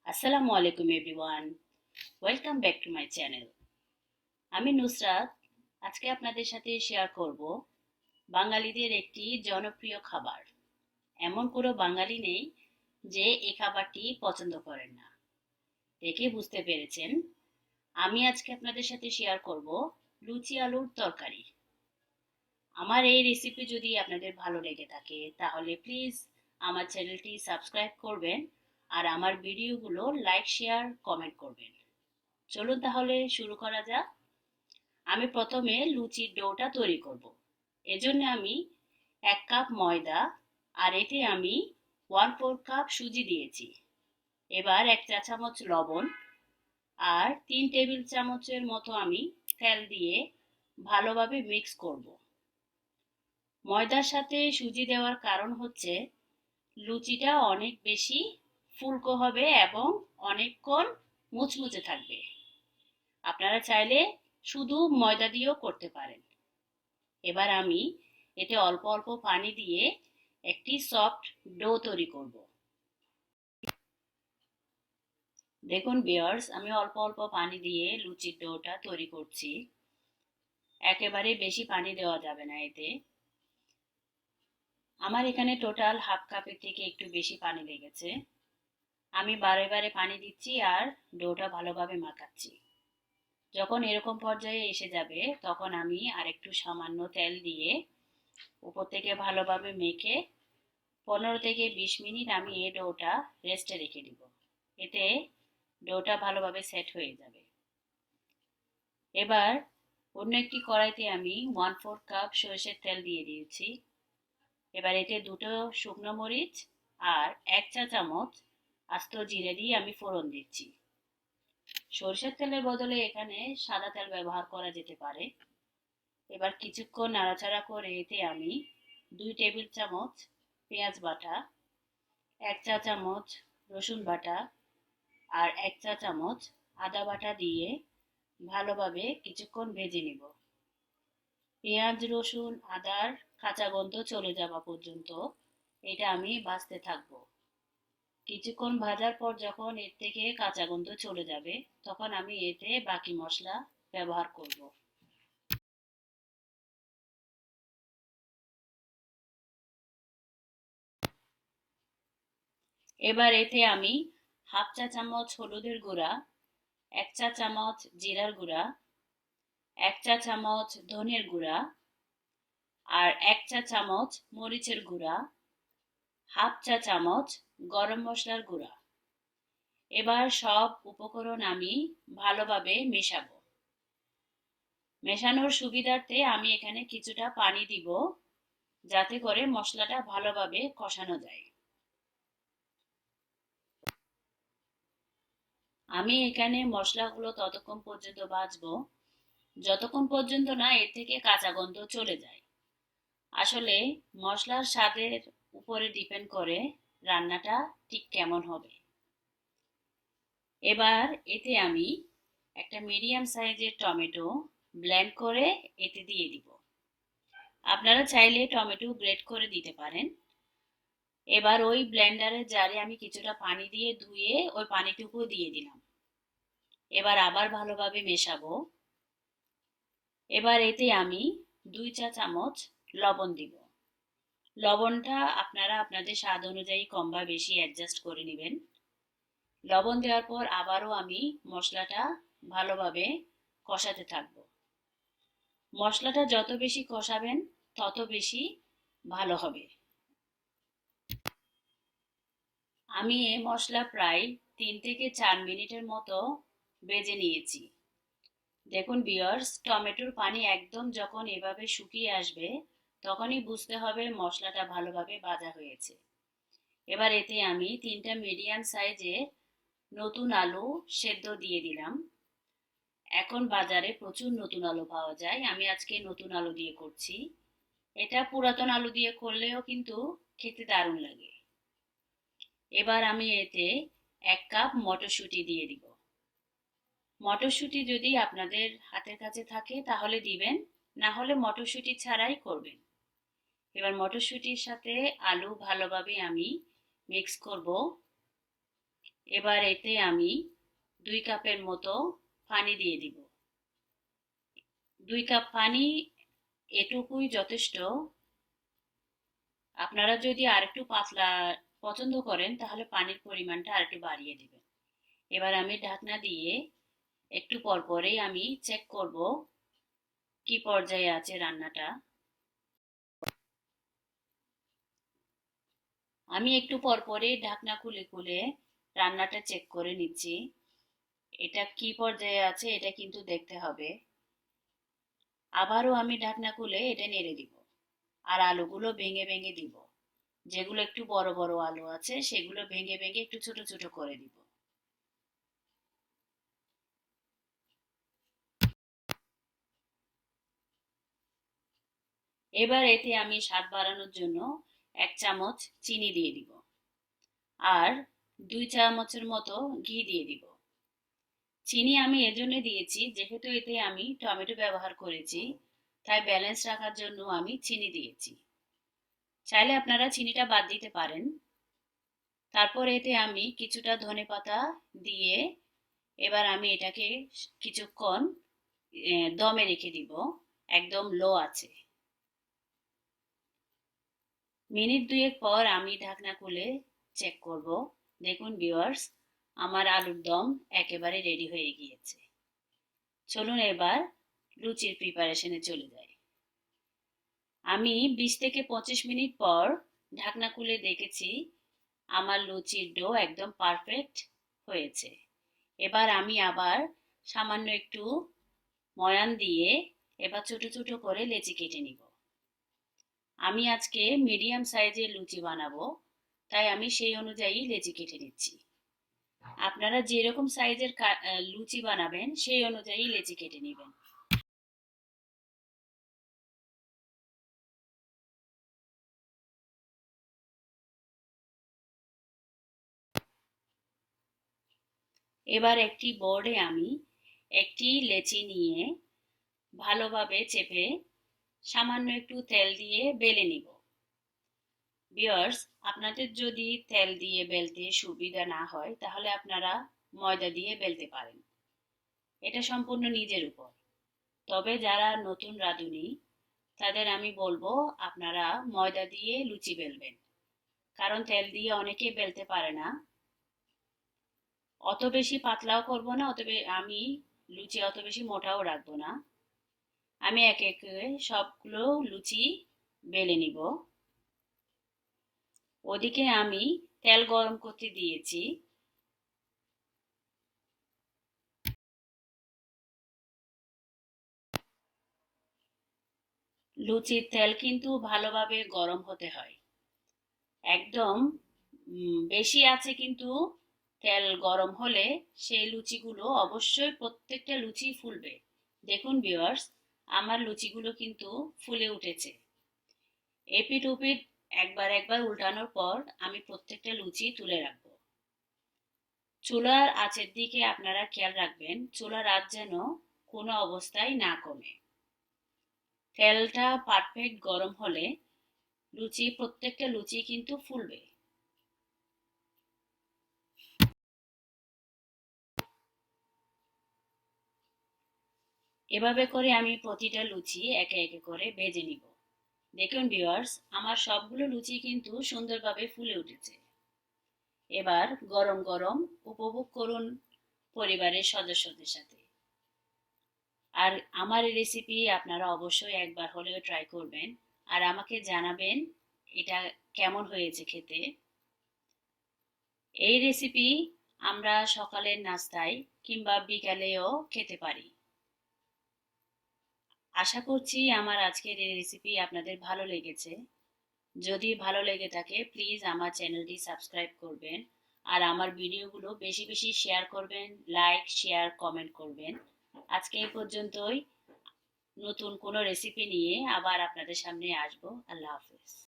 আসসালামু আলাইকুম everyone, welcome back to my channel. আমি নুসরাত। আজকে আপনাদের সাথে শেয়ার করব বাঙালিদের একটি জনপ্রিয় খাবার। এমন কোনো বাঙালি নেই যে এই খাবারটি পছন্দ করেন না। দেখে বুঝতে পেরেছেন, আমি আজকে আপনাদের সাথে শেয়ার করব লুচি আলুর তরকারি। আমার এই রেসিপি যদি আপনাদের ভালো লেগে থাকে তাহলে প্লিজ আমার চ্যানেলটি সাবস্ক্রাইব করবেন আর আমার ভিডিওগুলো লাইক, শেয়ার, কমেন্ট করবেন। চলুন তাহলে শুরু করা যাক। আমি প্রথমে লুচির ডোটা তৈরি করব। এজন্য আমি 1 কাপ ময়দা আর এতে আমি 1/4 কাপ সুজি দিয়েছি। এবার 1 চা চামচ লবণ আর 3 টেবিল চামচের মতো আমি তেল দিয়ে ভালোভাবে মিক্স করব। ময়দার সাথে সুজি দেওয়ার কারণ হচ্ছে লুচিটা অনেক বেশি ফুলকো হবে এবং অনেকক্ষণ মুচমুচে থাকবে। আপনারা চাইলে শুধু ময়দা দিয়েও করতে পারেন। এবার আমি এতে অল্প অল্প পানি দিয়ে একটি সফট ডো তৈরি করব। দেখুন ভিউয়ার্স, আমি অল্প অল্প পানি দিয়ে লুচির ডোটা তৈরি করছি। একেবারে বেশি পানি দেওয়া যাবে না এতে। আমার এখানে টোটাল হাফ কাপের থেকে একটু বেশি পানি লেগেছে। আমি বারে বারে পানি দিচ্ছি আর ডোটা ভালোভাবে মাখাচ্ছি। যখন এরকম পর্যায়ে এসে যাবে তখন আমি আরেকটু সামান্য তেল দিয়ে উপর থেকে ভালোভাবে মেখে 15 থেকে 20 মিনিট আমি এই ডোটা রেস্টে রেখে দিব। এতে ডোটা ভালোভাবে সেট হয়ে যাবে। এবার অন্য একটি কড়াইতে আমি 1/4 কাপ সরষের তেল দিয়ে দিয়েছি। এবার এতে 2টো শুকনো মরিচ আর 1 চা চামচ আস্ত জিরে দিয়ে আমি ফোড়ন দিচ্ছি। সরষের তেলের বদলে এখানে সাদা তেল ব্যবহার করা যেতে পারে। এবার কিছুক্ষণ নাড়াচাড়া করে এতে আমি 2 টেবিল চামচ পেঁয়াজ বাটা, 1 চা চামচ রসুন বাটা আর 1 চা চামচ আদা বাটা দিয়ে ভালোভাবে কিছুক্ষণ ভেজে নিব। পেঁয়াজ, রসুন, আদার কাঁচা গন্ধ চলে যাওয়া পর্যন্ত এটা আমি ভাজতে থাকব। কিছুক্ষণ ভাজার পর যখন এর থেকে কাঁচা গন্ধ চলে যাবে তখন আমি এতে বাকি মশলা ব্যবহার করব। এবার এতে আমি হাফ চা চামচ হলুদের গুঁড়া, 1 চা চামচ জিরার গুঁড়া, 1 চা চামচ ধনের গুঁড়া আর 1 চা চামচ মরিচের গুঁড়া, হাফ চা চামচ গরম মশলার গুঁড়া। এবার সব উপকরণ আমি ভালোভাবে মেশাবো। মেশানোর সুবিধার্থে আমি এখানে কিছুটা পানি দিব যাতে করে মশলাটা ভালোভাবে কষানো যায়। আমি এখানে মশলাগুলো ততক্ষণ পর্যন্ত ভাজবো যতক্ষণ পর্যন্ত না এর থেকে কাঁচা গন্ধ চলে যায়। আসলে মশলার স্বাদের উপরে ডিপেন্ড করে রান্নাটা ঠিক কেমন হবে। এবার এতে আমি একটা মিডিয়াম সাইজের টমেটো ব্লেন্ড করে এতে দিয়ে দিব। আপনারা চাইলে টমেটো গ্রেট করে দিতে পারেন। এবার ওই ব্লেন্ডারের জারে আমি কিছুটা পানি দিয়ে ধুয়ে ওই পানিটুকু দিয়ে দিলাম। এবার আবার ভালোভাবে মেশাবো। এবার এতে আমি 2 চা চামচ লবণ দিব। লবণটা আপনারা আপনাদের স্বাদ অনুযায়ী কম বা বেশি অ্যাডজাস্ট করে নেবেন। লবণ দেওয়ার পর আবারও আমি মশলাটা ভালোভাবে কষাতে থাকব। মশলাটা যত বেশি কষাবেন তত বেশি ভালো হবে। আমি এই মশলা প্রায় 3 থেকে 4 মিনিটের মতো ভেজে নিয়েছি। দেখুন ভিউয়ার্স, টমেটোর পানি একদম যখন এভাবে শুকিয়ে আসবে তখনই বুঝতে হবে মশলাটা ভালোভাবে ভাজা হয়েছে। এবার এতে আমি 3টা মিডিয়াম সাইজের নতুন আলু সেদ্ধ দিয়ে দিলাম। এখন বাজারে প্রচুর নতুন আলু পাওয়া যায়, আমি আজকে নতুন আলু দিয়ে করছি। এটা পুরাতন আলু দিয়ে করলেও কিন্তু খেতে দারুণ লাগে। এবার আমি এতে 1 কাপ মটরশুঁটি দিয়ে দিব। মটরশুঁটি যদি আপনাদের হাতের কাছে থাকে তাহলে দিবেন, না হলে মটরশুঁটি ছাড়াই করবেন। এবার মটরশুঁটির সাথে আলু ভালোভাবে আমি মিক্স করব। এবার এতে আমি 2 কাপের মতো পানি দিয়ে দিব। 2 কাপ পানি এটুকুই যথেষ্ট। আপনারা যদি আরেকটু পাতলা পছন্দ করেন তাহলে পানির পরিমাণটা আরেকটু বাড়িয়ে দিবেন। এবার আমি ঢাকনা দিয়ে একটু পর পরেই আমি চেক করব কি পর্যায়ে আছে রান্নাটা। আমি একটু পর পরে ঢাকনা খুলে খুলে রান্নাটা চেক করে নিচ্ছি। এটা কি পর্যায়ে আছে এটা কিন্তু দেখতে হবে। আবারও আমি ঢাকনা খুলে এটা নেড়ে দিব। আর আলুগুলো ভেঙে ভেঙে দিব। যেগুলো একটু বড় বড় আলু আছে সেগুলো ভেঙে ভেঙে একটু ছোট ছোট করে দিব। এবার এতে আমি স্বাদ বাড়ানোর জন্য 1 চামচ চিনি দিয়ে দিব। আর 2 চামচের মতো ঘি দিয়ে দিব। চিনি আমি এজন্য দিয়েছি যেহেতু এতে আমি টমেটো ব্যবহার করেছি, তাই ব্যালেন্স রাখার জন্য আমি চিনি দিয়েছি। চাইলে আপনারা চিনিটা বাদ দিতে পারেন। তারপর এতে আমি কিছুটা ধনেপাতা দিয়ে এবার আমি এটাকে কিছুক্ষণ দমে রেখে দিব, একদম লো আছে। মিনিট 2 পর আমি ঢাকনা খুলে চেক করব। দেখুন ভিউয়ার্স, আমার আলুর দম একেবারে রেডি হয়ে গিয়েছে। চলুন এবার লুচির প্রিপারেশনে চলে যাই। আমি 20 থেকে 25 মিনিট পর ঢাকনা খুলে দেখেছি আমার লুচির ডো একদম পারফেক্ট হয়েছে। এবার আমি আবার সামান্য একটু ময়ান দিয়ে এবার ছোট ছোট করে লেচি কেটে নিব। আমি আজকে মিডিয়াম সাইজের লুচি বানাবো, তাই আমি সেই অনুযায়ী লেচি কেটে নিচ্ছি। আপনারা যেরকম সাইজের লুচি বানাবেন সেই অনুযায়ী লেচি কেটে নেবেন। এবার একটি বোর্ডে আমি একটি লেচি নিয়ে ভালোভাবে চেপে সামান্য একটু তেল দিয়ে বেলে নিব। ভিউয়ার্স, আপনাদের যদি তেল দিয়ে বেলতে সুবিধা না হয় তাহলে আপনারা ময়দা দিয়ে বেলতে পারেন। এটা সম্পূর্ণ নিজের উপর। তবে যারা নতুন রাঁধুনি তাদের আমি বলবো আপনারা ময়দা দিয়ে লুচি বেলবেন, কারণ তেল দিয়ে অনেকে বেলতে পারে না। অত বেশি পাতলাও করব না, আমি লুচি অত বেশি মোটাও রাখবো না। আমি এক এক করে সবগুলো লুচি বেলে নিব। ওদিকে আমি তেল গরম করতে দিয়েছি। লুচির তেল কিন্তু ভালোভাবে গরম হতে হয়। একদম বেশি আছে কিন্তু তেল গরম হলে সেই লুচিগুলো অবশ্যই প্রত্যেকটা লুচি ফুলবে। দেখুন ভিউয়ার্স, আমার লুচিগুলো কিন্তু ফুলে উঠেছে। এপিট ওপিট একবার একবার উল্টানোর পর আমি প্রত্যেকটা লুচি তুলে রাখবো। চুলার আঁচের দিকে আপনারা খেয়াল রাখবেন, চুলার আঁচ যেন কোনো অবস্থায় না কমে। তেলটা পারফেক্ট গরম হলে প্রত্যেকটা লুচি কিন্তু ফুলবে। এভাবে করে আমি প্রতিটা লুচি একে একে করে ভেজে নিব। দেখুন ভিউয়ার্স, আমার সবগুলো লুচি কিন্তু সুন্দরভাবে ফুলে উঠেছে। এবার গরম গরম উপভোগ করুন পরিবারের সদস্যদের সাথে। আর আমার এই রেসিপি আপনারা অবশ্যই একবার হলেও ট্রাই করবেন আর আমাকে জানাবেন এটা কেমন হয়েছে খেতে। এই রেসিপি আমরা সকালের নাস্তায় কিংবা বিকালেও খেতে পারি। আশা করছি আমার আজকের এই রেসিপি আপনাদের ভালো লেগেছে। যদি ভালো লেগে থাকে প্লিজ আমার চ্যানেলটি সাবস্ক্রাইব করবেন আর আমার ভিডিওগুলো বেশি বেশি শেয়ার করবেন, লাইক শেয়ার কমেন্ট করবেন। আজকে এই পর্যন্তই। নতুন কোনো রেসিপি নিয়ে আবার আপনাদের সামনে আসবো। আল্লাহ হাফেজ।